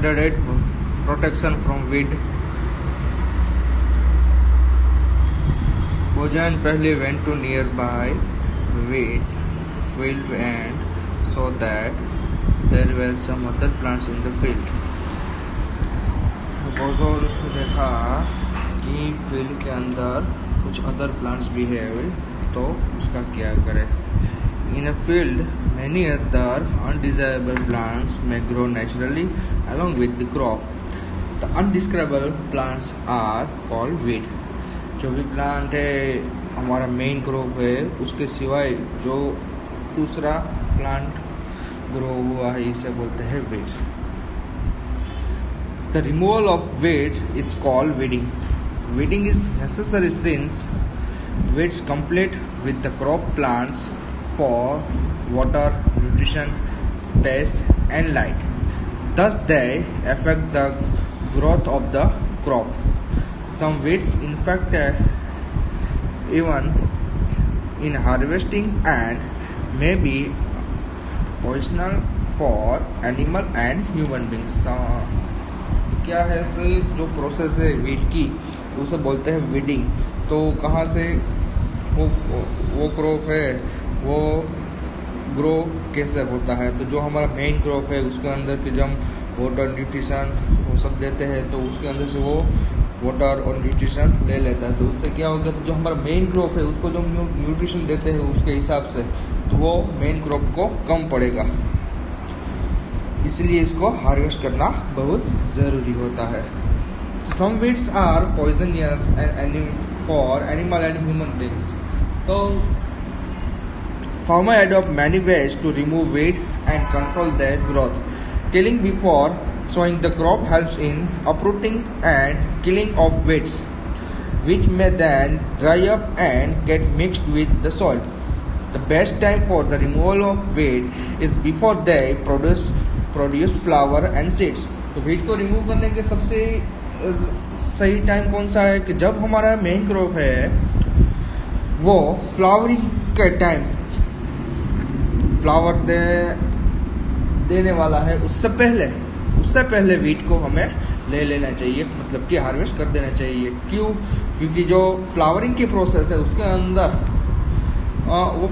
108 protection from weed. Bojan Pehle went to nearby wheat field and saw that there were some other plants in the field. बोजोर उसने देखा कि field के अंदर कुछ other plants भी है, तो उसका क्या करे. In a field, many other undesirable plants may grow naturally along with the crop. The undesirable plants are called weed. जो भी प्लांट है हमारा मेन क्रॉप है, उसके सिवाय जो दूसरा प्लांट ग्रो हुआ है इसे बोलते हैं weeds. The removal of weeds is called weeding. Weeding is necessary since weeds compete with the crop plants for water, nutrition, space and light. Thus they affect the growth of the crop. Some weeds infect even in harvesting and may be poisonous for animal and human beings. क्या है जो process है weed की उसे बोलते हैं weeding. तो कहाँ से वो क्रॉप है वो ग्रो कैसे होता है, तो जो हमारा मेन क्रॉप है उसके अंदर के जब वाटर न्यूट्रिशन वो सब देते हैं तो उसके अंदर से वो वाटर और न्यूट्रिशन ले लेता है. तो उससे क्या होगा, तो जो हमारा मेन क्रॉप है उसको जो न्यूट्रिशन देते हैं उसके हिसाब से तो वो मेन क्रॉप को कम पड़ेगा. इसलिए इसको हार्वेस्ट करना बहुत ज़रूरी होता है. Some weeds are poisonous for animal and human beings. So farmers adopt many ways to remove weed and control their growth. Tilling before sowing the crop helps in uprooting and killing of weeds, which may then dry up and get mixed with the soil. The best time for the removal of weed is before they produce flower and seeds. तो weed को remove करने के सबसे सही time कौन सा है कि जब हमारा मेन क्रॉप है वो फ्लावरिंग के टाइम फ्लावर देने वाला है उससे पहले वीड को हमें ले लेना चाहिए, मतलब कि हार्वेस्ट कर देना चाहिए. क्यों? क्योंकि जो फ्लावरिंग की प्रोसेस है उसके अंदर वो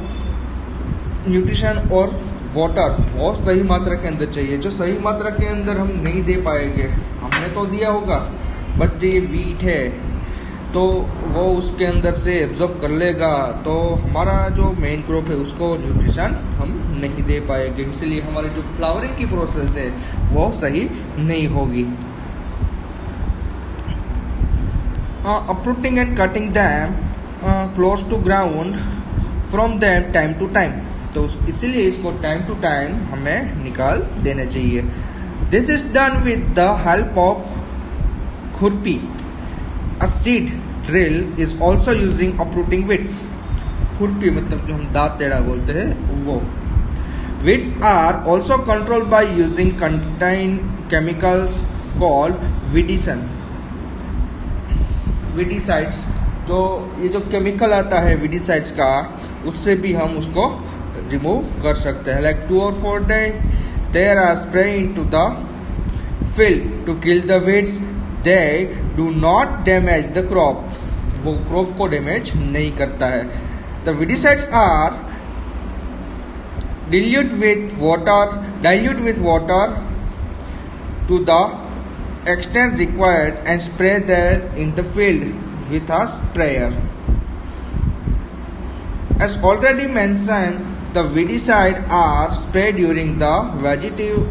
न्यूट्रिशन और वाटर वो सही मात्रा के अंदर चाहिए. जो सही मात्रा के अंदर हम नहीं दे पाएंगे, हमने तो दिया होगा बट ये वीट है तो वो उसके अंदर से एब्जॉर्ब कर लेगा, तो हमारा जो मेन क्रॉप है उसको न्यूट्रिशन हम नहीं दे पाएंगे. इसलिए हमारी जो फ्लावरिंग की प्रोसेस है वो सही नहीं होगी. uprooting and cutting them close to ground from them time to time. तो इसीलिए इसको टाइम टू टाइम हमें निकाल देना चाहिए. This is done with the help of khurpi. A seed drill is also using uprooting weeds. खुरपी मतलब जो हम दांत टेढ़ा बोलते हैं वो. Weeds are also controlled by using contain chemicals called weedicides. तो ये जो केमिकल आता है वीडिसाइड्स का उससे भी हम उसको रिमूव कर सकते हैं. Like 2 or 4 days they are spraying to the field to kill the weeds. They do not damage the crop. वो क्रॉप को डैमेज नहीं करता है. The weedicides are dilute with water to the extent required and spray there in the field with a sprayer. As already mentioned, the weedicides are sprayed during the vegetative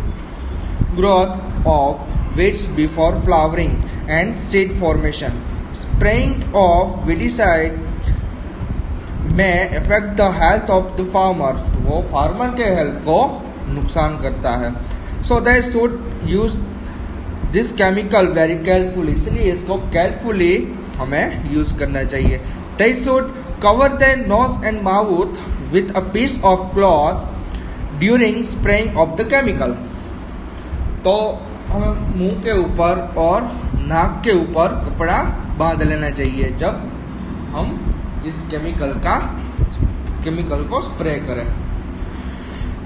growth of weeds before flowering and seed formation. Spraying of weedicide may affect the health of the farmer. वो farmer के health को नुकसान करता है. So they should use this chemical very carefully. इसलिए इसको carefully हमें use करना चाहिए. They should cover their nose and mouth with a piece of cloth during spraying of the chemical. तो हमें मुंह के ऊपर और नाक के ऊपर कपड़ा बांध लेना चाहिए जब हम इस केमिकल को स्प्रे करें.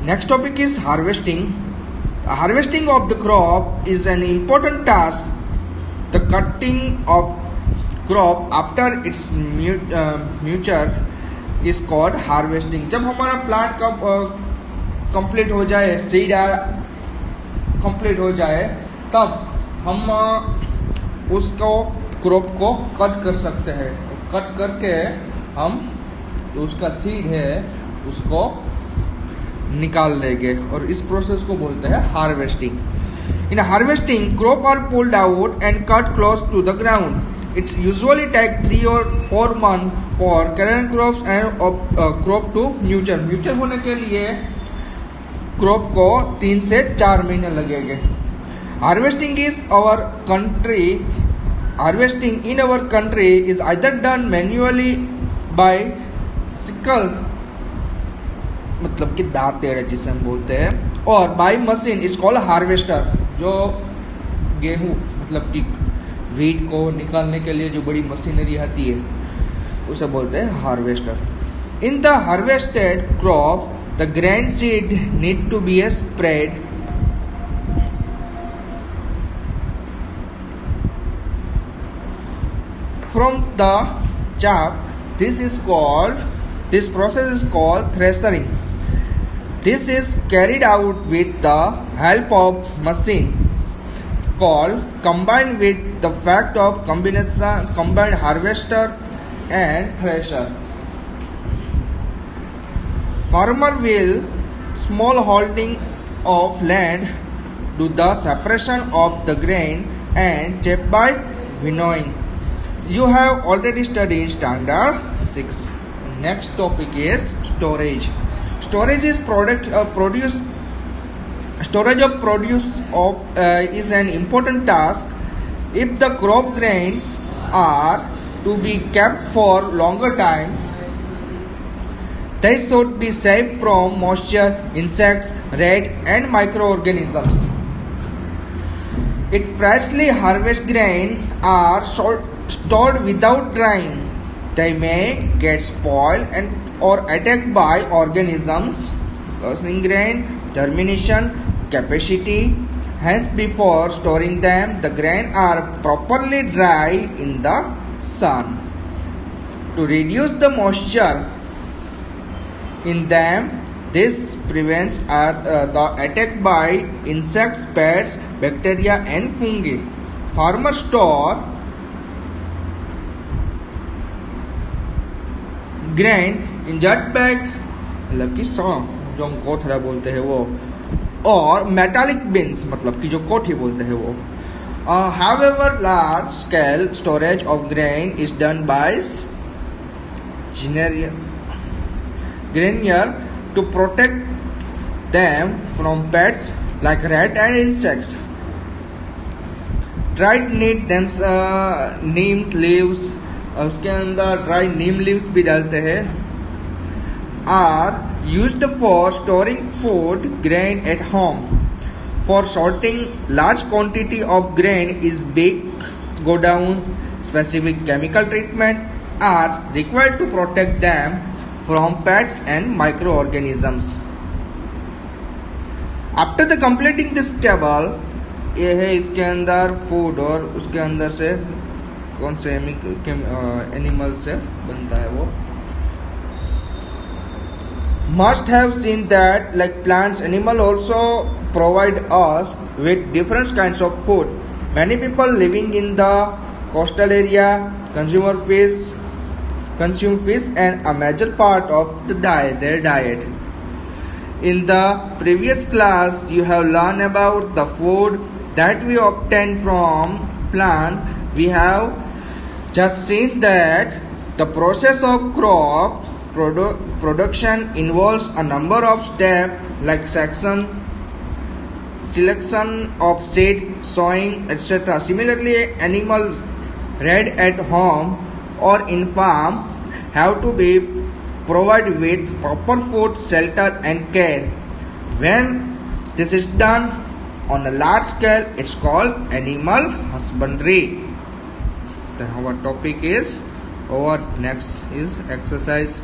Next topic is harvesting. Harvesting of the crop is an important task. The cutting of crop after its mature is called harvesting. जब हमारा प्लांट का कंप्लीट हो जाए, सीड कंप्लीट हो जाए, तब हम उसको क्रॉप को कट कर सकते हैं. कट करके हम उसका सीड है उसको निकाल देंगे और इस प्रोसेस को बोलते हैं harvesting. In harvesting, crop are pulled out and cut close to the ground. It's usually take 3 or 4 months for current crops and crop to mature. Mature होने के लिए क्रॉप को 3 से 4 महीने लगेंगे. Harvesting in our country is either done manually by sickles, मतलब कि दांतेड़ जिसे हम बोलते हैं, और by machine is called harvester. जो गेहूं मतलब कि वीट को निकालने के लिए जो बड़ी मशीनरी आती है उसे बोलते हैं harvester. In the harvested crop the grain seed need to be spread from the chaff. This process is called threshing. This is carried out with the help of machine called combined with the fact of combined harvester and thresher. Farmer will small holding of land do the separation of the grain and chaff by winnowing. You have already studied standard 6. Next topic is storage. Storage is storage of produce is an important task. If the crop grains are to be kept for longer time, they should be safe from moisture, insects, rat and microorganisms. If freshly harvested grain are stored without drying, they may get spoiled and or attacked by organisms, losing grain germination capacity. Hence, before storing them, the grain are properly dry in the sun. To reduce the moisture in them, this prevents the attack by insects, pests, bacteria and fungi. Farmers store grain in jute bag मतलब कि song जो हम कोथरा बोलते हैं वो, और metallic beans मतलब कि जो कोठी बोलते हैं वो. However, large scale storage of grain is done by grenier to protect them from pests like rat and insects. Dried neem leaves, उसके अंदर ड्राई नीम लीव्स भी डालते हैं, are used for storing food grain at home. For sorting large quantity of grain is big go down. Specific chemical treatment are required to protect them from pests and microorganisms. After the completing this table, ये है इसके अंदर food और उसके अंदर से कौन से एनिमल से बनता है वो. Must have seen that like plants, animal also provide us with different kinds of food. Many people living in the coastal area consume fish and a major part of their diet. In the previous class, you have learned about the food that we obtain from plant. We have just seen that the process of crop production involves a number of steps like selection of seed, sowing, etc. Similarly, animal reared at home or in farm have to be provided with proper food, shelter and care. When this is done on a large scale, it's called animal husbandry. Then our topic is over. Next is exercise